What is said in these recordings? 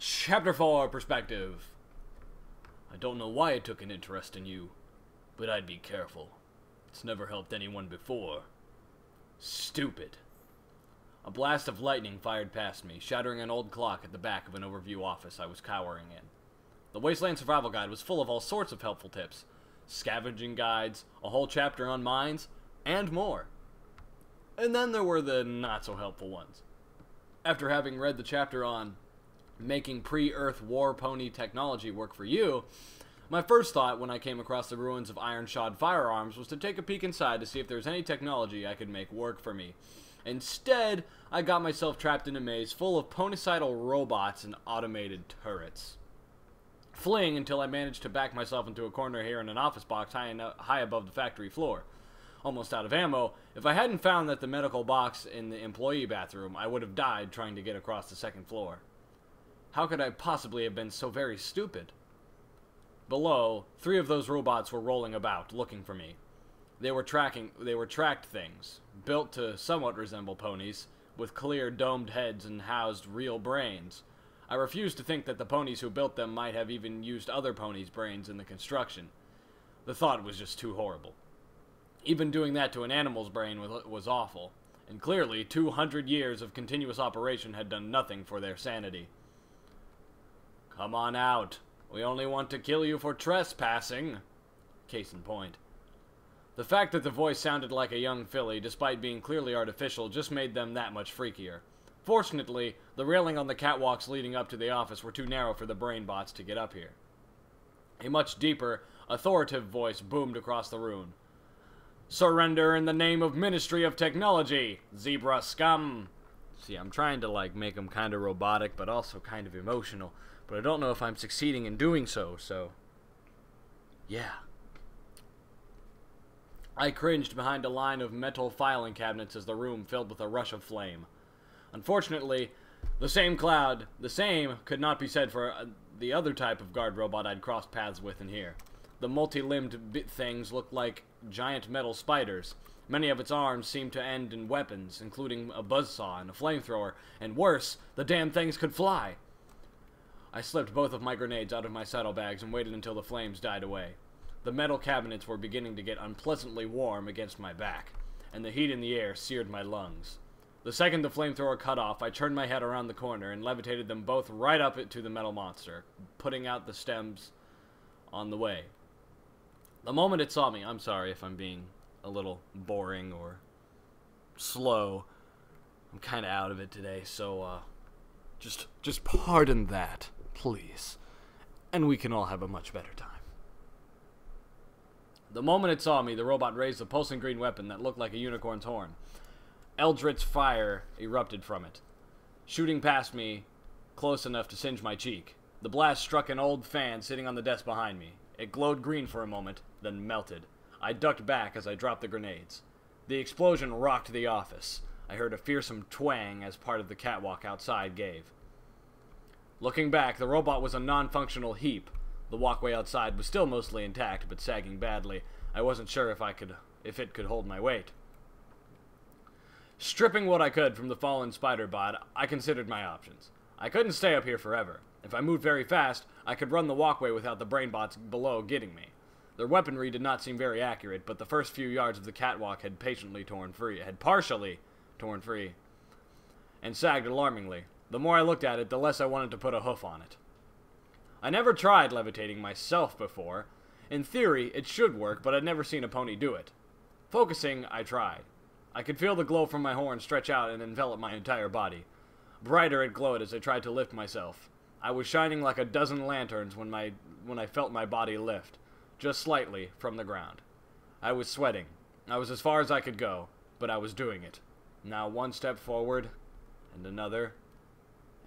Chapter 4, Perspective. I don't know why it took an interest in you, but I'd be careful. It's never helped anyone before. Stupid. A blast of lightning fired past me, shattering an old clock at the back of an overview office I was cowering in. The Wasteland Survival Guide was full of all sorts of helpful tips. Scavenging guides, a whole chapter on mines, and more. And then there were the not-so-helpful ones. After having read the chapter on making pre-Earth war pony technology work for you, my first thought when I came across the ruins of iron-shod firearms was to take a peek inside to see if there was any technology I could make work for me. Instead, I got myself trapped in a maze full of ponycidal robots and automated turrets. Fleeing until I managed to back myself into a corner here in an office box high above the factory floor. Almost out of ammo, if I hadn't found that the medical box in the employee bathroom, I would have died trying to get across the second floor. How could I possibly have been so very stupid? Below, 3 of those robots were rolling about, looking for me. They were tracked things, built to somewhat resemble ponies, with clear domed heads and housed real brains. I refused to think that the ponies who built them might have even used other ponies' brains in the construction. The thought was just too horrible. Even doing that to an animal's brain was awful, and clearly 200 years of continuous operation had done nothing for their sanity. Come on out. We only want to kill you for trespassing. Case in point. The fact that the voice sounded like a young filly, despite being clearly artificial, just made them that much freakier. Fortunately, the railing on the catwalks leading up to the office were too narrow for the brain bots to get up here. A much deeper, authoritative voice boomed across the room. Surrender in the name of Ministry of Technology, zebra scum. See, I'm trying to, make them kind of robotic, but also kind of emotional. But I don't know if I'm succeeding in doing so. Yeah. I cringed behind a line of metal filing cabinets as the room filled with a rush of flame. Unfortunately, the same could not be said for the other type of guard robot I'd crossed paths with in here. The multi-limbed things looked like giant metal spiders. Many of its arms seemed to end in weapons, including a buzzsaw and a flamethrower, and worse, the damn things could fly. I slipped both of my grenades out of my saddlebags and waited until the flames died away. The metal cabinets were beginning to get unpleasantly warm against my back, and the heat in the air seared my lungs. The second the flamethrower cut off, I turned my head around the corner and levitated them both right up to the metal monster, putting out the stems on the way. The moment it saw me, I'm sorry if I'm being a little boring or slow. I'm kind of out of it today, so just pardon that, please. And we can all have a much better time. The moment it saw me, the robot raised a pulsing green weapon that looked like a unicorn's horn. Eldritch fire erupted from it, shooting past me close enough to singe my cheek. The blast struck an old fan sitting on the desk behind me. It glowed green for a moment, then melted. I ducked back as I dropped the grenades. The explosion rocked the office. I heard a fearsome twang as part of the catwalk outside gave. Looking back, the robot was a non-functional heap. The walkway outside was still mostly intact, but sagging badly. I wasn't sure if it could hold my weight. Stripping what I could from the fallen spider bot, I considered my options. I couldn't stay up here forever. If I moved very fast, I could run the walkway without the brain bots below getting me. Their weaponry did not seem very accurate, but the first few yards of the catwalk had partially torn free, and sagged alarmingly. The more I looked at it, the less I wanted to put a hoof on it. I never tried levitating myself before. In theory, it should work, but I'd never seen a pony do it. Focusing, I tried. I could feel the glow from my horn stretch out and envelop my entire body. Brighter it glowed as I tried to lift myself. I was shining like a dozen lanterns when I felt my body lift, just slightly, from the ground. I was sweating. I was as far as I could go, but I was doing it. Now one step forward, and another,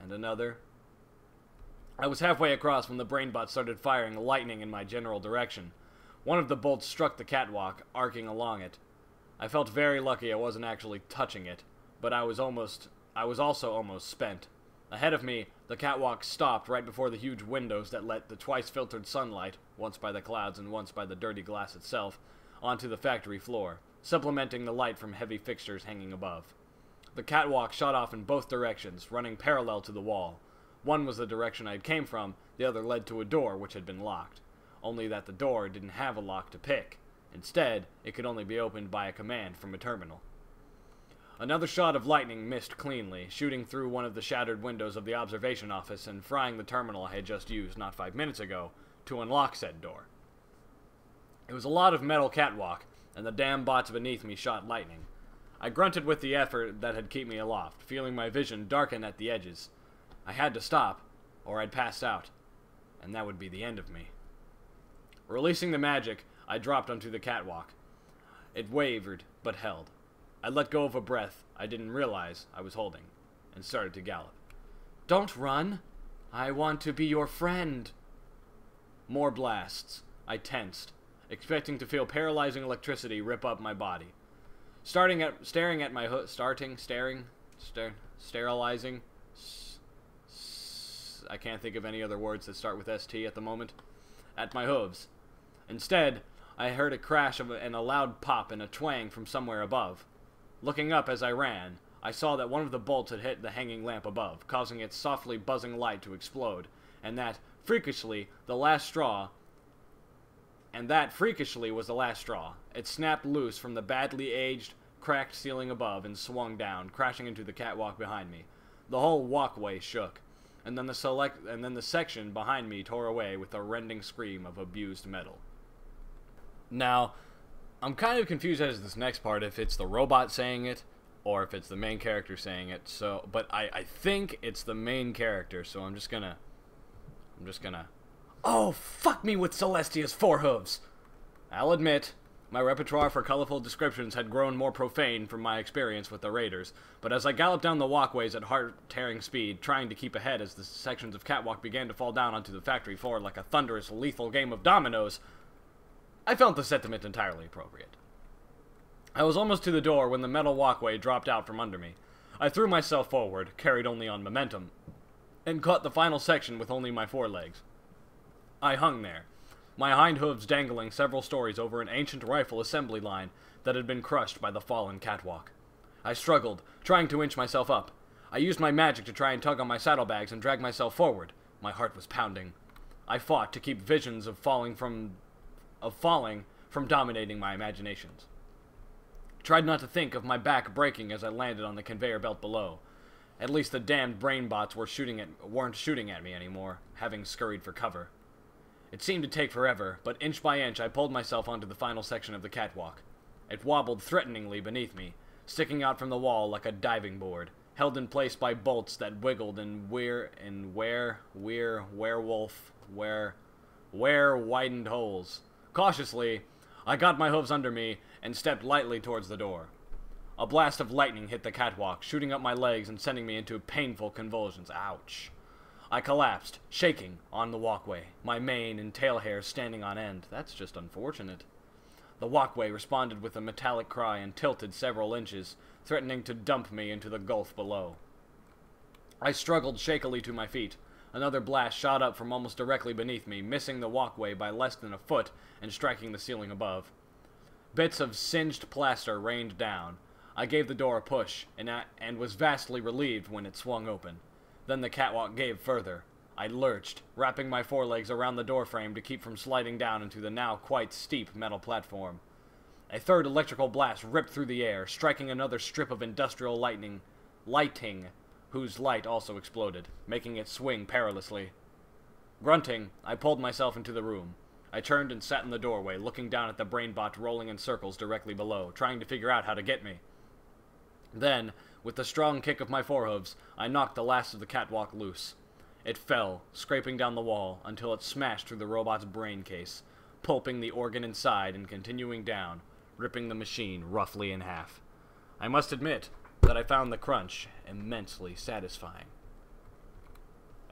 and another. I was halfway across when the brainbot started firing lightning in my general direction. One of the bolts struck the catwalk, arcing along it. I felt very lucky I wasn't actually touching it, but I was also almost spent. Ahead of me, the catwalk stopped right before the huge windows that let the twice-filtered sunlight, once by the clouds and once by the dirty glass itself, onto the factory floor, supplementing the light from heavy fixtures hanging above. The catwalk shot off in both directions, running parallel to the wall. One was the direction I came from, the other led to a door which had been locked. Only that the door didn't have a lock to pick. Instead, it could only be opened by a command from a terminal. Another shot of lightning missed cleanly, shooting through one of the shattered windows of the observation office and frying the terminal I had just used not 5 minutes ago to unlock said door. It was a lot of metal catwalk, and the damn bots beneath me shot lightning. I grunted with the effort that had kept me aloft, feeling my vision darken at the edges. I had to stop, or I'd pass out, and that would be the end of me. Releasing the magic, I dropped onto the catwalk. It wavered, but held. I let go of a breath I didn't realize I was holding, and started to gallop. "Don't run! I want to be your friend!" More blasts. I tensed, expecting to feel paralyzing electricity rip up my body. Sterilizing. I can't think of any other words that start with ST at the moment. At my hooves. Instead, I heard a crash and a loud pop and a twang from somewhere above. Looking up as I ran, I saw that one of the bolts had hit the hanging lamp above, causing its softly buzzing light to explode, and that, freakishly, was the last straw. It snapped loose from the badly aged, cracked ceiling above and swung down, crashing into the catwalk behind me. The whole walkway shook, and then the section behind me tore away with a rending scream of abused metal. Now, I'm kind of confused as to this next part, if it's the robot saying it, or if it's the main character saying it, but I think it's the main character, so I'm just gonna... Oh, fuck me with Celestia's forehooves! I'll admit, my repertoire for colorful descriptions had grown more profane from my experience with the Raiders, but as I galloped down the walkways at heart-tearing speed, trying to keep ahead as the sections of catwalk began to fall down onto the factory floor like a thunderous, lethal game of dominoes, I felt the sentiment entirely appropriate. I was almost to the door when the metal walkway dropped out from under me. I threw myself forward, carried only on momentum, and caught the final section with only my forelegs. I hung there, my hind hooves dangling several stories over an ancient rifle assembly line that had been crushed by the fallen catwalk. I struggled, trying to inch myself up. I used my magic to try and tug on my saddlebags and drag myself forward. My heart was pounding. I fought to keep visions of falling from dominating my imaginations. Tried not to think of my back breaking as I landed on the conveyor belt below. At least the damned brain bots weren't shooting at me anymore, having scurried for cover. It seemed to take forever, but inch by inch I pulled myself onto the final section of the catwalk. It wobbled threateningly beneath me, sticking out from the wall like a diving board, held in place by bolts that wiggled and widened holes. Cautiously, I got my hooves under me and stepped lightly towards the door. A blast of lightning hit the catwalk, shooting up my legs and sending me into painful convulsions. Ouch. I collapsed, shaking, on the walkway, my mane and tail hair standing on end. That's just unfortunate. The walkway responded with a metallic cry and tilted several inches, threatening to dump me into the gulf below. I struggled shakily to my feet. Another blast shot up from almost directly beneath me, missing the walkway by less than a foot and striking the ceiling above. Bits of singed plaster rained down. I gave the door a push, and was vastly relieved when it swung open. Then the catwalk gave further. I lurched, wrapping my forelegs around the doorframe to keep from sliding down into the now quite steep metal platform. A third electrical blast ripped through the air, striking another strip of industrial lighting, whose light also exploded, making it swing perilously. Grunting, I pulled myself into the room. I turned and sat in the doorway, looking down at the brainbot rolling in circles directly below, trying to figure out how to get me. Then, with the strong kick of my forehooves, I knocked the last of the catwalk loose. It fell, scraping down the wall, until it smashed through the robot's brain case, pulping the organ inside and continuing down, ripping the machine roughly in half. I must admit that I found the crunch immensely satisfying.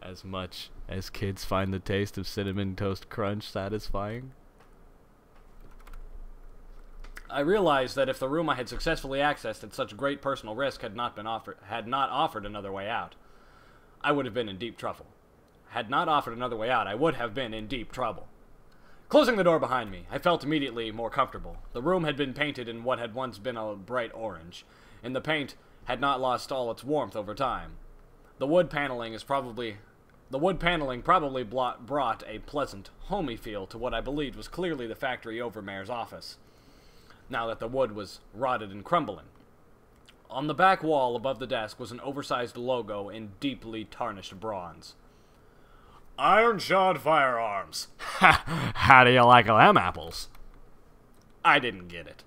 As much as kids find the taste of Cinnamon Toast Crunch satisfying. I realized that if the room I had successfully accessed at such great personal risk had not offered another way out, I would have been in deep trouble. Had not offered another way out, I would have been in deep trouble. Closing the door behind me, I felt immediately more comfortable. The room had been painted in what had once been a bright orange, and the paint had not lost all its warmth over time. The wood paneling is probably The wood paneling probably brought a pleasant, homey feel to what I believed was clearly the factory overmare's office, now that the wood was rotted and crumbling. On the back wall above the desk was an oversized logo in deeply tarnished bronze. Ironshod Firearms. How do you like them apples? I didn't get it.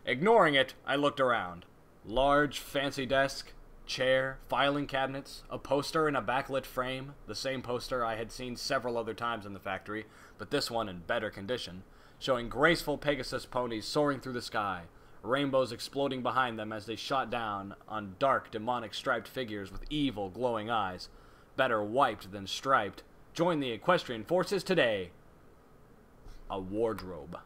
Ignoring it, I looked around. Large, fancy desk, chair, filing cabinets, a poster in a backlit frame, the same poster I had seen several other times in the factory, but this one in better condition, showing graceful Pegasus ponies soaring through the sky, rainbows exploding behind them as they shot down on dark, demonic striped figures with evil, glowing eyes, better wiped than striped. Join the equestrian forces today. A wardrobe.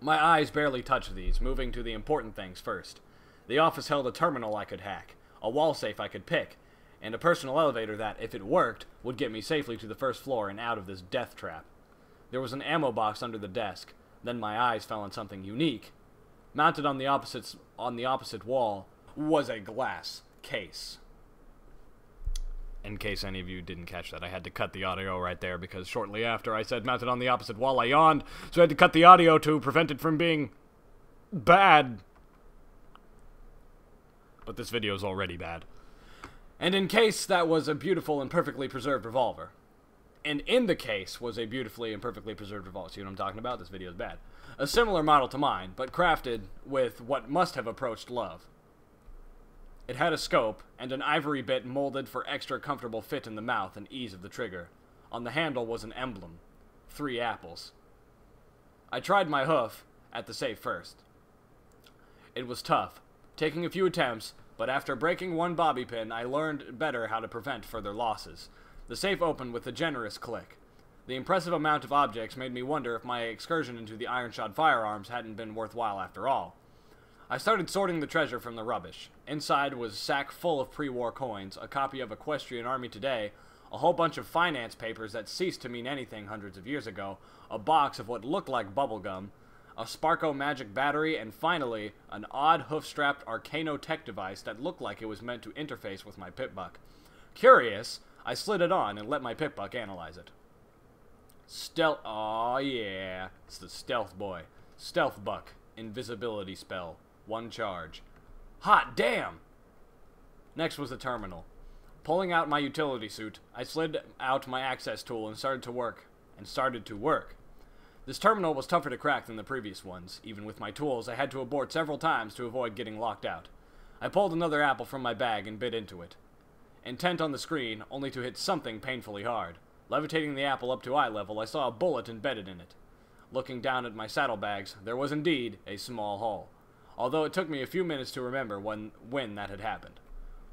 My eyes barely touched these, moving to the important things first. The office held a terminal I could hack, a wall safe I could pick, and a personal elevator that, if it worked, would get me safely to the first floor and out of this death trap. There was an ammo box under the desk. Then my eyes fell on something unique. Mounted on the opposite wall was a glass case. In case any of you didn't catch that, I had to cut the audio right there because shortly after I said mounted on the opposite wall, I yawned, so I had to cut the audio to prevent it from being bad. But this video is already bad. And in case that was a beautiful and perfectly preserved revolver. And in the case was a beautifully and perfectly preserved revolver. See what I'm talking about? This video is bad. A similar model to mine, but crafted with what must have approached love. It had a scope and an ivory bit molded for extra comfortable fit in the mouth and ease of the trigger. On the handle was an emblem. 3 apples. I tried my hoof at the safe first. It was tough, taking a few attempts, but after breaking one bobby pin, I learned better how to prevent further losses. The safe opened with a generous click. The impressive amount of objects made me wonder if my excursion into the Ironshod Firearms hadn't been worthwhile after all. I started sorting the treasure from the rubbish. Inside was a sack full of pre-war coins, a copy of Equestrian Army Today, a whole bunch of finance papers that ceased to mean anything hundreds of years ago, a box of what looked like bubblegum, a Sparko magic battery, and finally, an odd hoof-strapped Arcano tech device that looked like it was meant to interface with my pip-buck. Curious, I slid it on and let my pip-buck analyze it. Aw yeah, it's the stealth boy. Stealth buck, invisibility spell, 1 charge. Hot damn! Next was the terminal. Pulling out my utility suit, I slid out my access tool and started to work. This terminal was tougher to crack than the previous ones. Even with my tools, I had to abort several times to avoid getting locked out. I pulled another apple from my bag and bit into it. Intent on the screen, only to hit something painfully hard. Levitating the apple up to eye level, I saw a bullet embedded in it. Looking down at my saddlebags, there was indeed a small hole, although it took me a few minutes to remember when that had happened.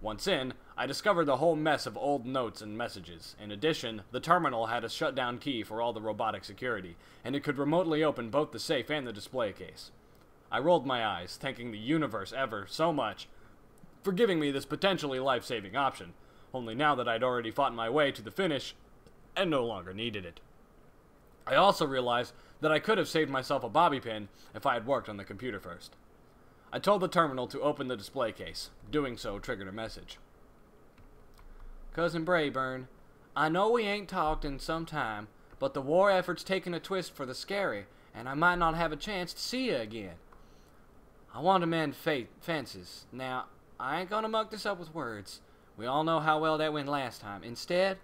Once in, I discovered the whole mess of old notes and messages. In addition, the terminal had a shutdown key for all the robotic security, and it could remotely open both the safe and the display case. I rolled my eyes, thanking the universe ever so much for giving me this potentially life-saving option, only now that I'd already fought my way to the finish and no longer needed it. I also realized that I could have saved myself a bobby pin if I had worked on the computer first. I told the terminal to open the display case. Doing so triggered a message. Cousin Brayburn, I know we ain't talked in some time, but the war effort's taking a twist for the scary, and I might not have a chance to see you again. I want to mend fences. Now, I ain't gonna muck this up with words. We all know how well that went last time. Instead,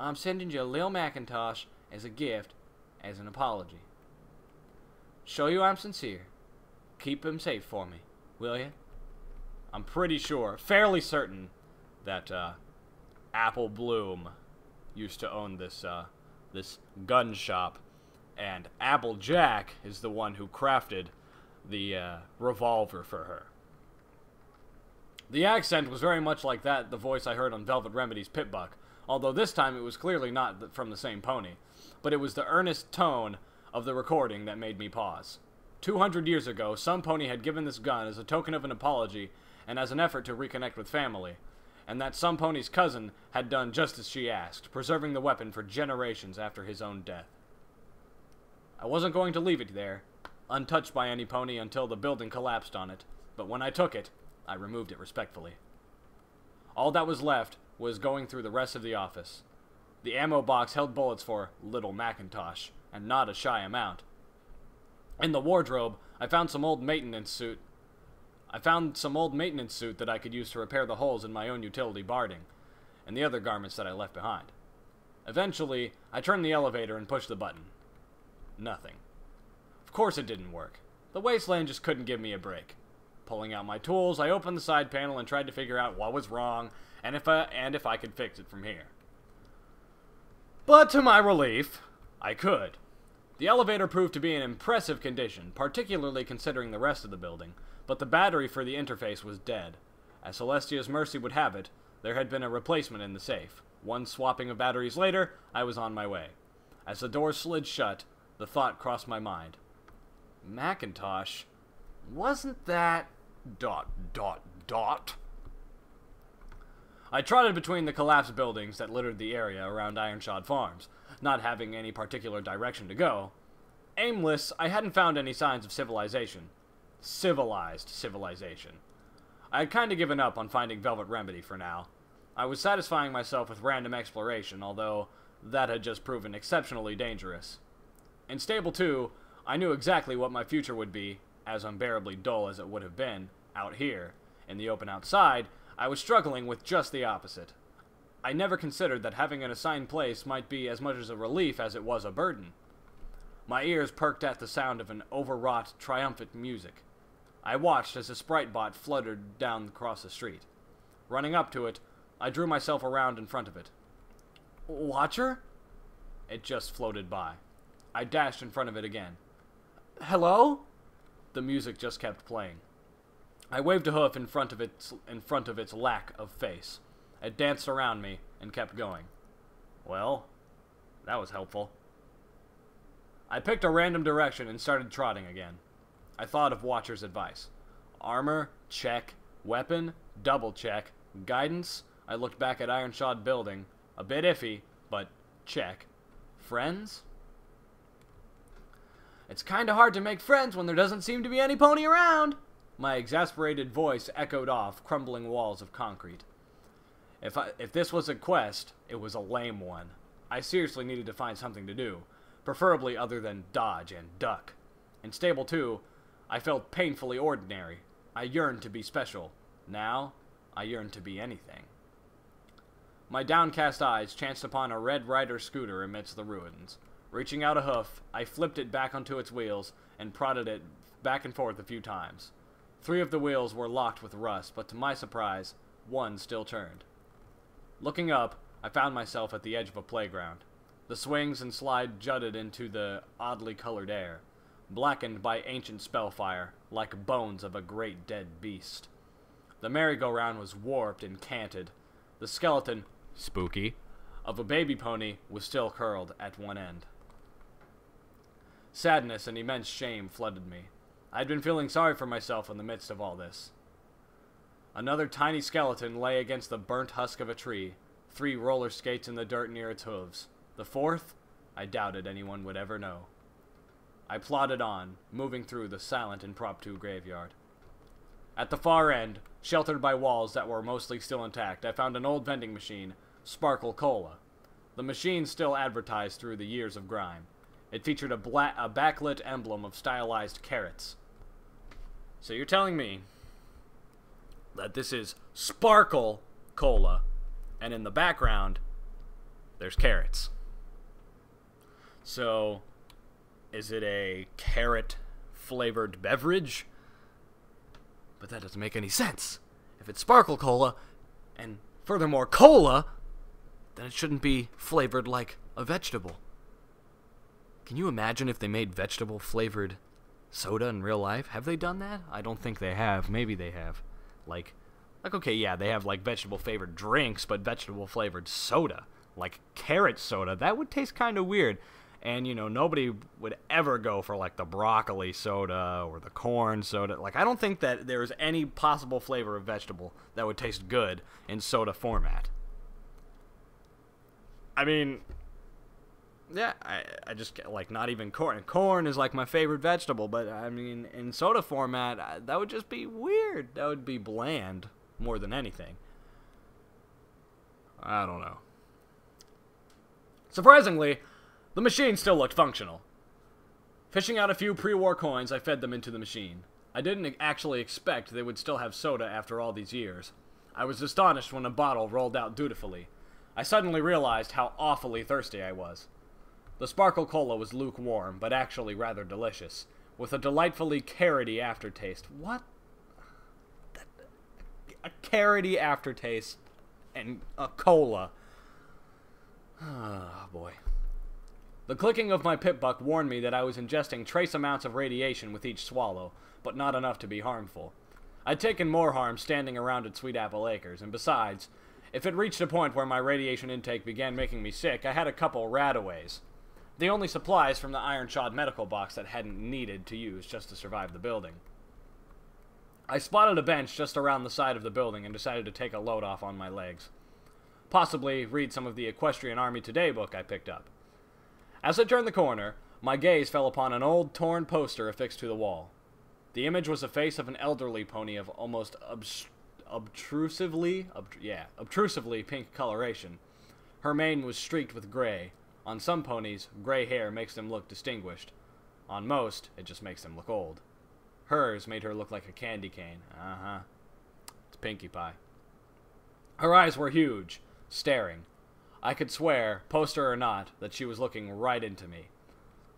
I'm sending you a Lil Macintosh as a gift, as an apology. Show you I'm sincere. Keep him safe for me, will you? I'm pretty sure, fairly certain, that Apple Bloom used to own this gun shop, and Applejack is the one who crafted the revolver for her. The accent was very much like the voice I heard on Velvet Remedy's Pip-Buck, although this time it was clearly not from the same pony, but it was the earnest tone of the recording that made me pause. 200 years ago, some pony had given this gun as a token of an apology and as an effort to reconnect with family, and that some pony's cousin had done just as she asked, preserving the weapon for generations after his own death. I wasn't going to leave it there, untouched by any pony until the building collapsed on it, but when I took it, I removed it respectfully. All that was left was going through the rest of the office. The ammo box held bullets for Little Macintosh, and not a shy amount. In the wardrobe, I found some old maintenance suit that I could use to repair the holes in my own utility barding, and the other garments that I left behind. Eventually, I turned the elevator and pushed the button. Nothing. Of course it didn't work. The wasteland just couldn't give me a break. Pulling out my tools, I opened the side panel and tried to figure out what was wrong, and if I could fix it from here. But to my relief, I could. The elevator proved to be in impressive condition, particularly considering the rest of the building, but the battery for the interface was dead. As Celestia's mercy would have it, there had been a replacement in the safe. One swapping of batteries later, I was on my way. As the door slid shut, the thought crossed my mind. Macintosh, wasn't that... ... I trotted between the collapsed buildings that littered the area around Ironshod Farms, not having any particular direction to go. Aimless, I hadn't found any signs of civilization. Civilized civilization. I had kind of given up on finding Velvet Remedy for now. I was satisfying myself with random exploration, although that had just proven exceptionally dangerous. In Stable 2, I knew exactly what my future would be, as unbearably dull as it would have been, out here. In the open outside, I was struggling with just the opposite. I never considered that having an assigned place might be as much as a relief as it was a burden. My ears perked at the sound of an overwrought, triumphant music. I watched as a sprite bot fluttered down across the street. Running up to it, I drew myself around in front of it. Watcher? It just floated by. I dashed in front of it again. Hello? The music just kept playing. I waved a hoof in front of its lack of face. It danced around me and kept going. Well, that was helpful. I picked a random direction and started trotting again. I thought of Watcher's advice. Armor, check. Weapon, double check. Guidance, I looked back at Ironshod Building. A bit iffy, but check. Friends? It's kinda hard to make friends when there doesn't seem to be any pony around. My exasperated voice echoed off crumbling walls of concrete. If this was a quest, it was a lame one. I seriously needed to find something to do, preferably other than dodge and duck. In Stable 2, I felt painfully ordinary. I yearned to be special. Now, I yearned to be anything. My downcast eyes chanced upon a Red Rider scooter amidst the ruins. Reaching out a hoof, I flipped it back onto its wheels and prodded it back and forth a few times. 3 of the wheels were locked with rust, but to my surprise, one still turned. Looking up, I found myself at the edge of a playground. The swings and slide jutted into the oddly colored air, blackened by ancient spellfire, like bones of a great dead beast. The merry-go-round was warped and canted. The skeleton, spooky, of a baby pony was still curled at one end. Sadness and immense shame flooded me. I had been feeling sorry for myself in the midst of all this. Another tiny skeleton lay against the burnt husk of a tree, 3 roller skates in the dirt near its hooves. The 4th, I doubted anyone would ever know. I plodded on, moving through the silent impromptu graveyard. At the far end, sheltered by walls that were mostly still intact, I found an old vending machine, Sparkle Cola. The machine still advertised through the years of grime. It featured a backlit emblem of stylized carrots. So you're telling me that this is Sparkle Cola, and in the background, there's carrots. So, is it a carrot-flavored beverage? But that doesn't make any sense. If it's Sparkle Cola, and furthermore cola, then it shouldn't be flavored like a vegetable. Can you imagine if they made vegetable-flavored soda in real life? Have they done that? I don't think they have. Maybe they have. Like, okay, yeah, they have, like, vegetable-flavored drinks, but vegetable-flavored soda. Like, carrot soda. That would taste kind of weird. And, you know, nobody would ever go for, like, the broccoli soda or the corn soda. Like, I don't think that there's any possible flavor of vegetable that would taste good in soda format. I mean, yeah, I just, like, not even corn. Corn is, like, my favorite vegetable, but, I mean, in soda format, that would just be weird. That would be bland more than anything. I don't know. Surprisingly, the machine still looked functional. Fishing out a few pre-war coins, I fed them into the machine. I didn't actually expect they would still have soda after all these years. I was astonished when a bottle rolled out dutifully. I suddenly realized how awfully thirsty I was. The Sparkle Cola was lukewarm, but actually rather delicious, with a delightfully carroty aftertaste. What? A carroty aftertaste and a cola. Oh, boy. The clicking of my pip buck warned me that I was ingesting trace amounts of radiation with each swallow, but not enough to be harmful. I'd taken more harm standing around at Sweet Apple Acres, and besides, if it reached a point where my radiation intake began making me sick, I had a couple radaways. The only supplies from the iron-shod medical box that hadn't needed to use just to survive the building. I spotted a bench just around the side of the building and decided to take a load off on my legs. Possibly read some of the Equestrian Army Today book I picked up. As I turned the corner, my gaze fell upon an old, torn poster affixed to the wall. The image was a face of an elderly pony of almost obtrusively pink coloration. Her mane was streaked with gray. On some ponies, gray hair makes them look distinguished. On most, it just makes them look old. Hers made her look like a candy cane. It's Pinkie Pie. Her eyes were huge, staring. I could swear, poster or not, that she was looking right into me.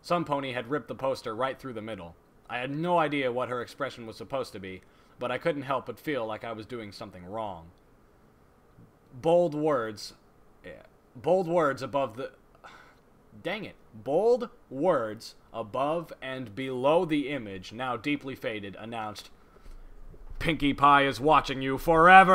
Some pony had ripped the poster right through the middle. I had no idea what her expression was supposed to be, but I couldn't help but feel like I was doing something wrong. Bold words above the... Dang it. Bold words above and below the image, now deeply faded, announced, "Pinkie Pie is watching you forever."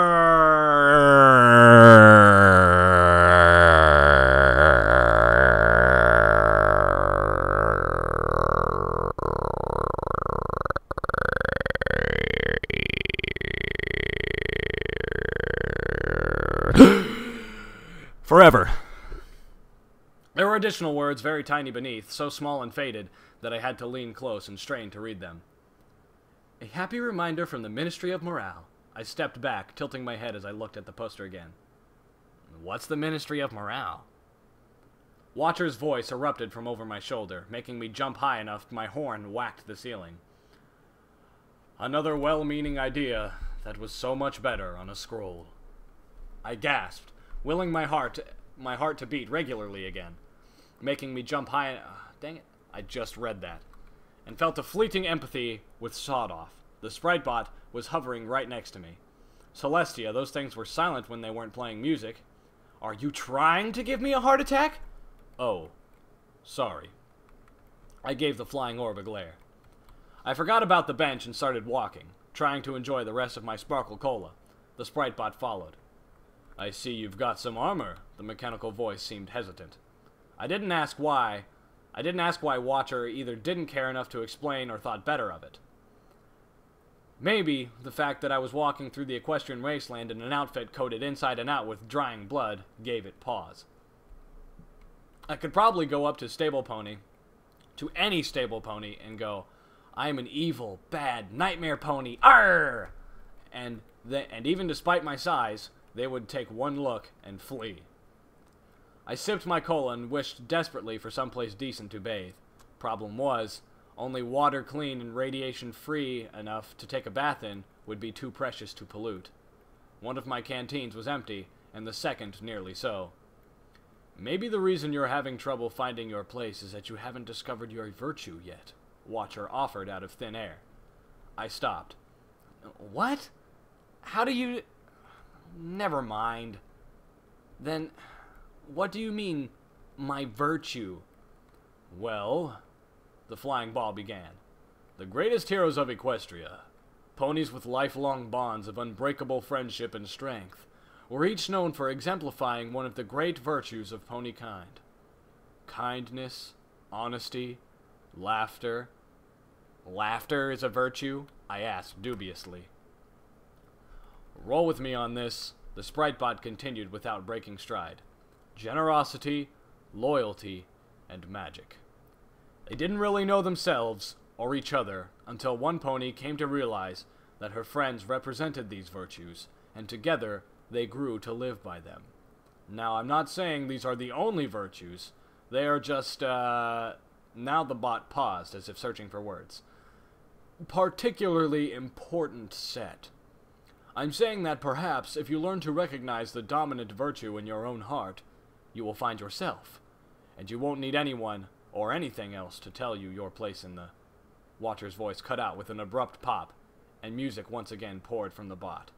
There were additional words very tiny beneath, so small and faded that I had to lean close and strain to read them. "A happy reminder from the Ministry of Morale." I stepped back, tilting my head as I looked at the poster again. What's the Ministry of Morale? Watcher's voice erupted from over my shoulder, making me jump high enough my horn whacked the ceiling. "Another well-meaning idea that was so much better on a scroll." I gasped, willing my heart to beat regularly again, making me jump high. Dang it, I just read that. And felt a fleeting empathy with Sawed-Off. The Sprite Bot was hovering right next to me. Celestia, those things were silent when they weren't playing music. Are you trying to give me a heart attack? Oh, sorry. I gave the flying orb a glare. I forgot about the bench and started walking, trying to enjoy the rest of my Sparkle Cola. The Sprite Bot followed. "I see you've got some armor." The mechanical voice seemed hesitant. I didn't ask why Watcher either didn't care enough to explain or thought better of it. Maybe the fact that I was walking through the equestrian wasteland in an outfit coated inside and out with drying blood gave it pause. I could probably go up to any stable pony, and go, "I am an evil, bad nightmare pony, arr!" And even despite my size, they would take one look and flee. I sipped my cola and wished desperately for someplace decent to bathe. Problem was, only water clean and radiation-free enough to take a bath in would be too precious to pollute. One of my canteens was empty, and the second nearly so. "Maybe the reason you're having trouble finding your place is that you haven't discovered your virtue yet," Watcher offered out of thin air. I stopped. "What? How do you... Never mind. Then, what do you mean, my virtue?" "Well," the flying ball began, "the greatest heroes of Equestria, ponies with lifelong bonds of unbreakable friendship and strength, were each known for exemplifying one of the great virtues of pony kind. Kindness, honesty, laughter." "Laughter is a virtue?" I asked dubiously. "Roll with me on this," the Sprite Bot continued without breaking stride. "Generosity, loyalty, and magic. They didn't really know themselves, or each other, until one pony came to realize that her friends represented these virtues, and together they grew to live by them. Now, I'm not saying these are the only virtues. They are just, now the bot paused, as if searching for words. Particularly important set. I'm saying that perhaps, if you learn to recognize the dominant virtue in your own heart, you will find yourself, and you won't need anyone or anything else to tell you your place in the... Watcher's voice cut out with an abrupt pop, and music once again poured from the bot.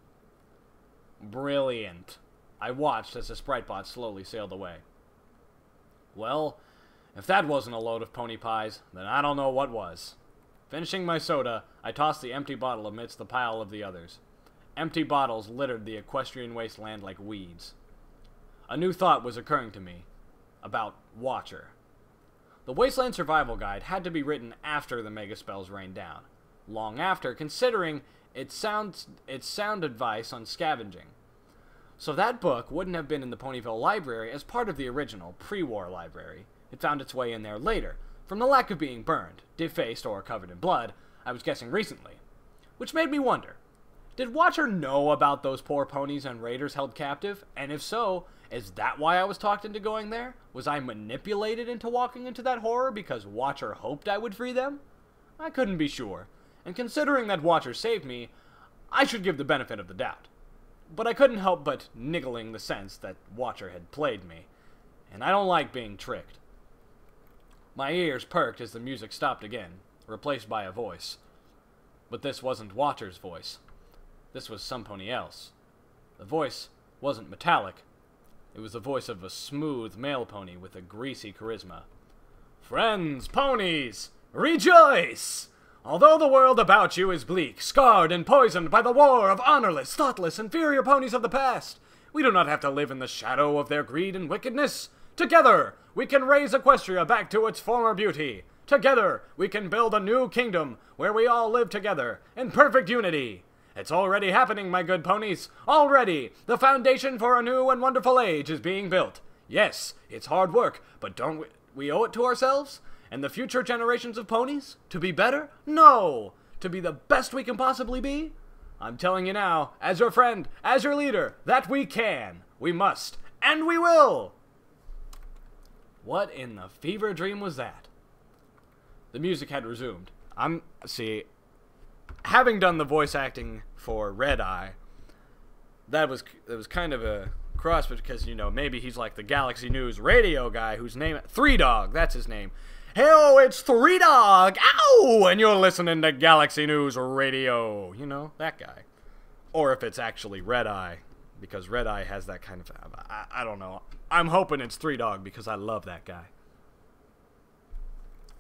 Brilliant. I watched as the sprite bot slowly sailed away. Well, if that wasn't a load of pony pies, then I don't know what was. Finishing my soda, I tossed the empty bottle amidst the pile of the others. Empty bottles littered the equestrian wasteland like weeds. A new thought was occurring to me. About Watcher. The Wasteland Survival Guide had to be written after the mega spells rained down. Long after, considering its sound advice on scavenging. So that book wouldn't have been in the Ponyville library as part of the original, pre-war library. It found its way in there later, from the lack of being burned, defaced, or covered in blood, I was guessing recently. Which made me wonder, did Watcher know about those poor ponies and raiders held captive? And if so, is that why I was talked into going there? Was I manipulated into walking into that horror because Watcher hoped I would free them? I couldn't be sure, and considering that Watcher saved me, I should give the benefit of the doubt. But I couldn't help but niggling the sense that Watcher had played me, and I don't like being tricked. My ears perked as the music stopped again, replaced by a voice. But this wasn't Watcher's voice. This was some pony else. The voice wasn't metallic. It was the voice of a smooth male pony with a greasy charisma. Friends, ponies, rejoice! Although the world about you is bleak, scarred and poisoned by the war of honorless, thoughtless, inferior ponies of the past, we do not have to live in the shadow of their greed and wickedness. Together, we can raise Equestria back to its former beauty. Together, we can build a new kingdom where we all live together in perfect unity. It's already happening, my good ponies. Already, the foundation for a new and wonderful age is being built. Yes, it's hard work, but don't we owe it to ourselves? And the future generations of ponies? To be better? No! To be the best we can possibly be? I'm telling you now, as your friend, as your leader, that we can, we must, and we will! What in the fever dream was that? The music had resumed. Having done the voice acting for Red Eye, that was kind of a cross, because, you know, maybe he's like the Galaxy News radio guy whose name... Three Dog, that's his name. Hello, it's Three Dog! Ow! And you're listening to Galaxy News Radio. You know, that guy. Or if it's actually Red Eye, because Red Eye has that kind of... I don't know. I'm hoping it's Three Dog, because I love that guy.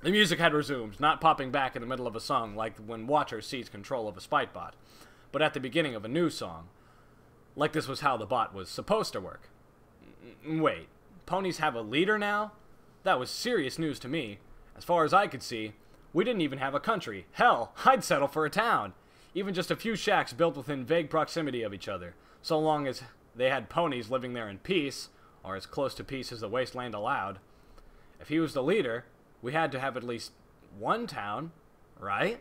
The music had resumed, not popping back in the middle of a song like when Watcher seized control of a spite bot, but at the beginning of a new song. Like this was how the bot was supposed to work. Wait, ponies have a leader now? That was serious news to me. As far as I could see, we didn't even have a country. Hell, I'd settle for a town. Even just a few shacks built within vague proximity of each other, so long as they had ponies living there in peace, or as close to peace as the wasteland allowed. If he was the leader, we had to have at least one town, right?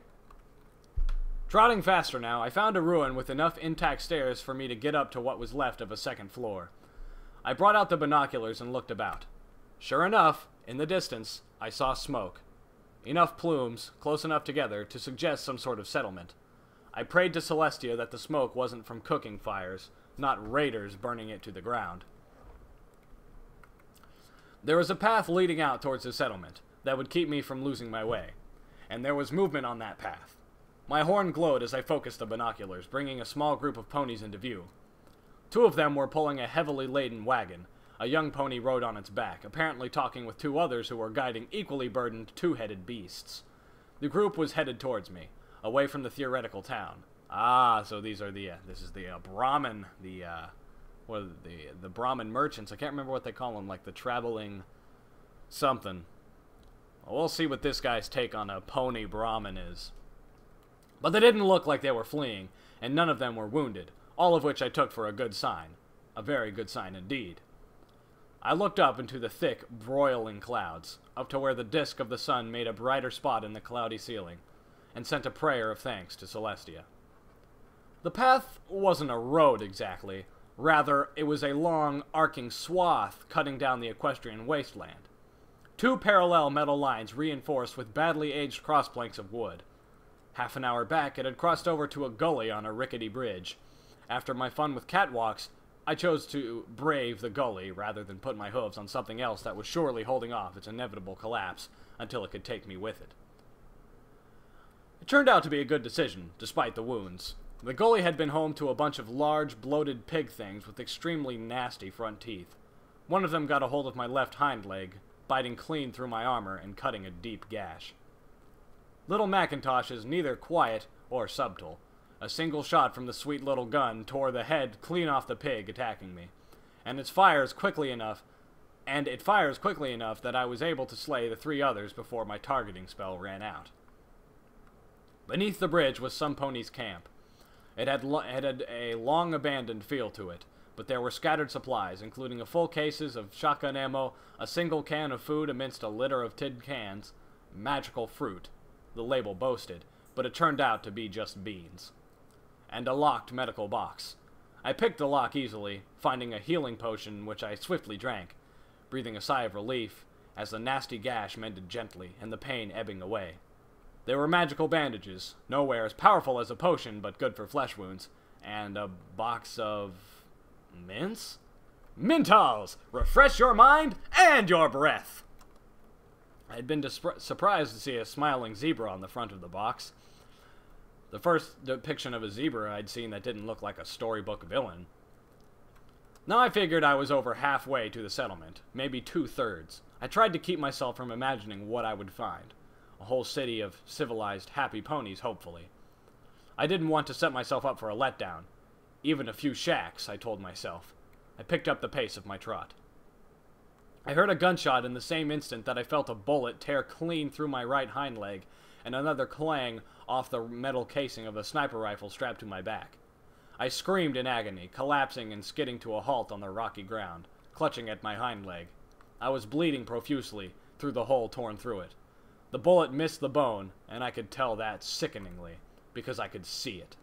Trotting faster now, I found a ruin with enough intact stairs for me to get up to what was left of a second floor. I brought out the binoculars and looked about. Sure enough, in the distance, I saw smoke. Enough plumes, close enough together, to suggest some sort of settlement. I prayed to Celestia that the smoke wasn't from cooking fires, not raiders burning it to the ground. There was a path leading out towards the settlement that would keep me from losing my way, and there was movement on that path. My horn glowed as I focused the binoculars, bringing a small group of ponies into view. Two of them were pulling a heavily laden wagon. A young pony rode on its back, apparently talking with two others who were guiding equally burdened two-headed beasts. The group was headed towards me, away from the theoretical town. Ah, so these are this is the Brahmin, the Brahmin merchants. I can't remember what they call them, like the traveling something. Well, we'll see what this guy's take on a pony Brahmin is. But they didn't look like they were fleeing, and none of them were wounded, all of which I took for a good sign. A very good sign indeed. I looked up into the thick, broiling clouds, up to where the disk of the sun made a brighter spot in the cloudy ceiling, and sent a prayer of thanks to Celestia. The path wasn't a road exactly, Rather, it was a long, arcing swath cutting down the equestrian wasteland. Two parallel metal lines reinforced with badly aged crossplanks of wood. Half an hour back, it had crossed over to a gully on a rickety bridge. After my fun with catwalks, I chose to brave the gully rather than put my hooves on something else that was surely holding off its inevitable collapse until it could take me with it. It turned out to be a good decision, despite the wounds. The gully had been home to a bunch of large, bloated pig things with extremely nasty front teeth. One of them got a hold of my left hind leg, biting clean through my armor and cutting a deep gash. Little Macintosh is neither quiet or subtle. A single shot from the sweet little gun tore the head clean off the pig attacking me, and it fires quickly enough that I was able to slay the three others before my targeting spell ran out. Beneath the bridge was some pony's camp. It had a long-abandoned feel to it, but there were scattered supplies, including a full cases of shotgun ammo, a single can of food amidst a litter of tin cans, magical fruit, the label boasted, but it turned out to be just beans, and a locked medical box. I picked the lock easily, finding a healing potion which I swiftly drank, breathing a sigh of relief as the nasty gash mended gently and the pain ebbing away. There were magical bandages, nowhere as powerful as a potion but good for flesh wounds, and a box of mints? Mentos! Refresh your mind and your breath! I had been surprised to see a smiling zebra on the front of the box. The first depiction of a zebra I'd seen that didn't look like a storybook villain. Now I figured I was over halfway to the settlement, maybe 2/3. I tried to keep myself from imagining what I would find. A whole city of civilized, happy ponies, hopefully. I didn't want to set myself up for a letdown. Even a few shacks, I told myself. I picked up the pace of my trot. I heard a gunshot in the same instant that I felt a bullet tear clean through my right hind leg, and another clang off the metal casing of the sniper rifle strapped to my back. I screamed in agony, collapsing and skidding to a halt on the rocky ground, clutching at my hind leg. I was bleeding profusely through the hole torn through it. The bullet missed the bone, and I could tell that sickeningly, because I could see it.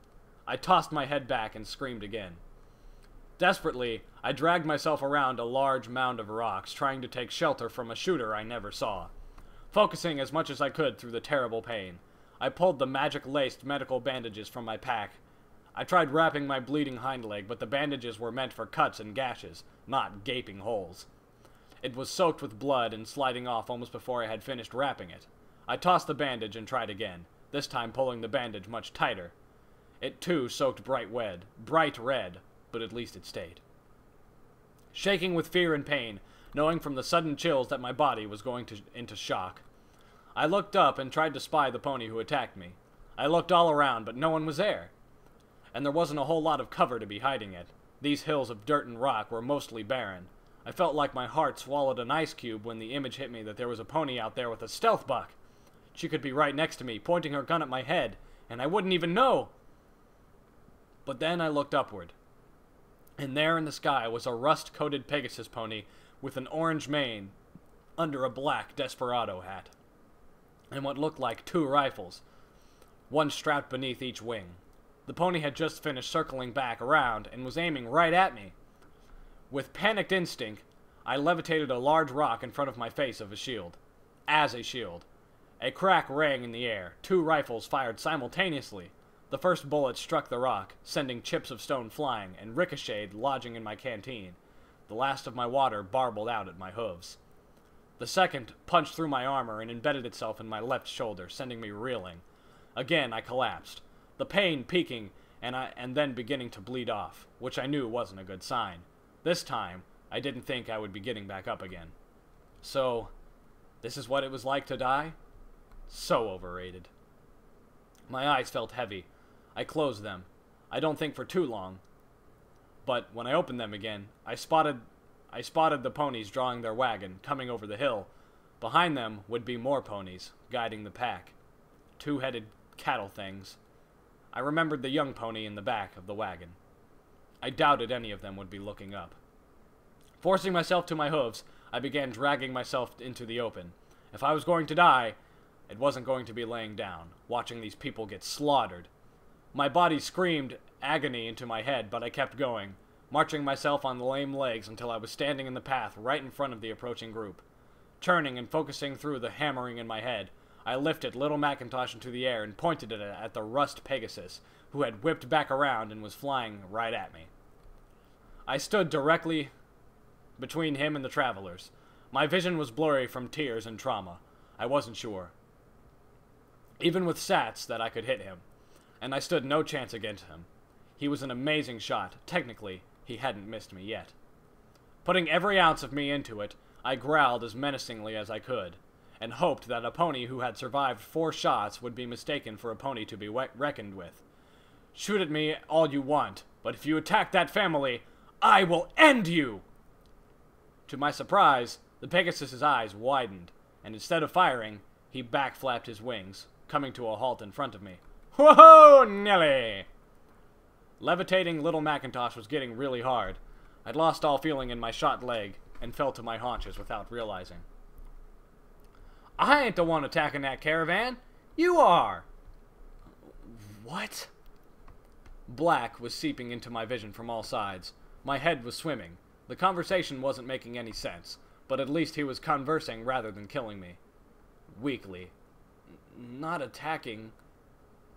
I tossed my head back and screamed again. Desperately, I dragged myself around a large mound of rocks, trying to take shelter from a shooter I never saw. Focusing as much as I could through the terrible pain, I pulled the magic-laced medical bandages from my pack. I tried wrapping my bleeding hind leg, but the bandages were meant for cuts and gashes, not gaping holes. It was soaked with blood and sliding off almost before I had finished wrapping it. I tossed the bandage and tried again, this time pulling the bandage much tighter. It too soaked bright red, but at least it stayed. Shaking with fear and pain, knowing from the sudden chills that my body was going into shock, I looked up and tried to spy the pony who attacked me. I looked all around, but no one was there. And there wasn't a whole lot of cover to be hiding it. These hills of dirt and rock were mostly barren. I felt like my heart swallowed an ice cube when the image hit me that there was a pony out there with a stealth buck. She could be right next to me, pointing her gun at my head, and I wouldn't even know. But then I looked upward, and there in the sky was a rust-coated Pegasus pony with an orange mane under a black desperado hat, and what looked like 2 rifles, one strapped beneath each wing. The pony had just finished circling back around and was aiming right at me. With panicked instinct, I levitated a large rock in front of my face as a shield. A crack rang in the air. 2 rifles fired simultaneously. The first bullet struck the rock, sending chips of stone flying, and ricocheted, lodging in my canteen. The last of my water barbled out at my hooves. The second punched through my armor and embedded itself in my left shoulder, sending me reeling. Again I collapsed, the pain peaking and then beginning to bleed off, which I knew wasn't a good sign. This time, I didn't think I would be getting back up again. So, this is what it was like to die? So overrated. My eyes felt heavy. I closed them. I don't think for too long. But when I opened them again, I spotted the ponies drawing their wagon, coming over the hill. Behind them would be more ponies, guiding the pack. 2-headed cattle things. I remembered the young pony in the back of the wagon. I doubted any of them would be looking up. Forcing myself to my hooves, I began dragging myself into the open. If I was going to die, it wasn't going to be laying down, watching these people get slaughtered. My body screamed agony into my head, but I kept going. marching myself on the lame legs until I was standing in the path right in front of the approaching group. Turning and focusing through the hammering in my head, I lifted little Macintosh into the air and pointed it at the rust Pegasus, who had whipped back around and was flying right at me. I stood directly between him and the travelers. My vision was blurry from tears and trauma. I wasn't sure, even with sats, that I could hit him, and I stood no chance against him. He was an amazing shot. Technically, he hadn't missed me yet. Putting every ounce of me into it, I growled as menacingly as I could, and hoped that a pony who had survived 4 shots would be mistaken for a pony to be reckoned with. Shoot at me all you want, but if you attack that family, I will end you! To my surprise, the Pegasus's eyes widened, and instead of firing, he backflapped his wings, coming to a halt in front of me. Whoa, Nelly! Levitating little Macintosh was getting really hard. I'd lost all feeling in my shot leg, and fell to my haunches without realizing. I ain't the one attacking that caravan. You are! What? Black was seeping into my vision from all sides. My head was swimming. The conversation wasn't making any sense, but at least he was conversing rather than killing me. Weakly. Not attacking.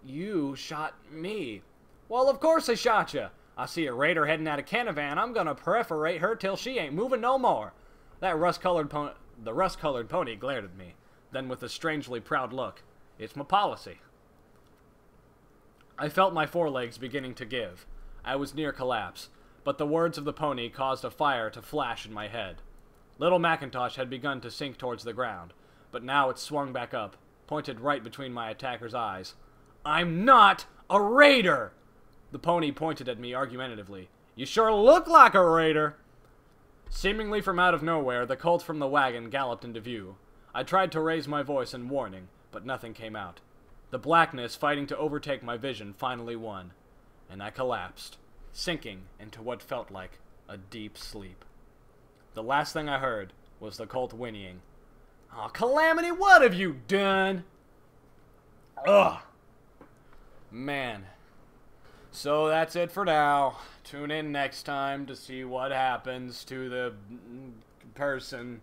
You shot me. Well, of course I shot you. I see a raider heading at a caravan. I'm gonna perforate her till she ain't moving no more. The rust-colored pony glared at me, then with a strangely proud look. It's my policy. I felt my forelegs beginning to give. I was near collapse, but the words of the pony caused a fire to flash in my head. Little Macintosh had begun to sink towards the ground, but now it swung back up, pointed right between my attacker's eyes. I'm not a raider! The pony pointed at me argumentatively. You sure look like a raider! Seemingly from out of nowhere, the colt from the wagon galloped into view. I tried to raise my voice in warning, but nothing came out. The blackness fighting to overtake my vision finally won, and I collapsed, sinking into what felt like a deep sleep. The last thing I heard was the colt whinnying. "Aw, Calamity, what have you done?" Ugh! Man. So that's it for now. Tune in next time to see what happens to the person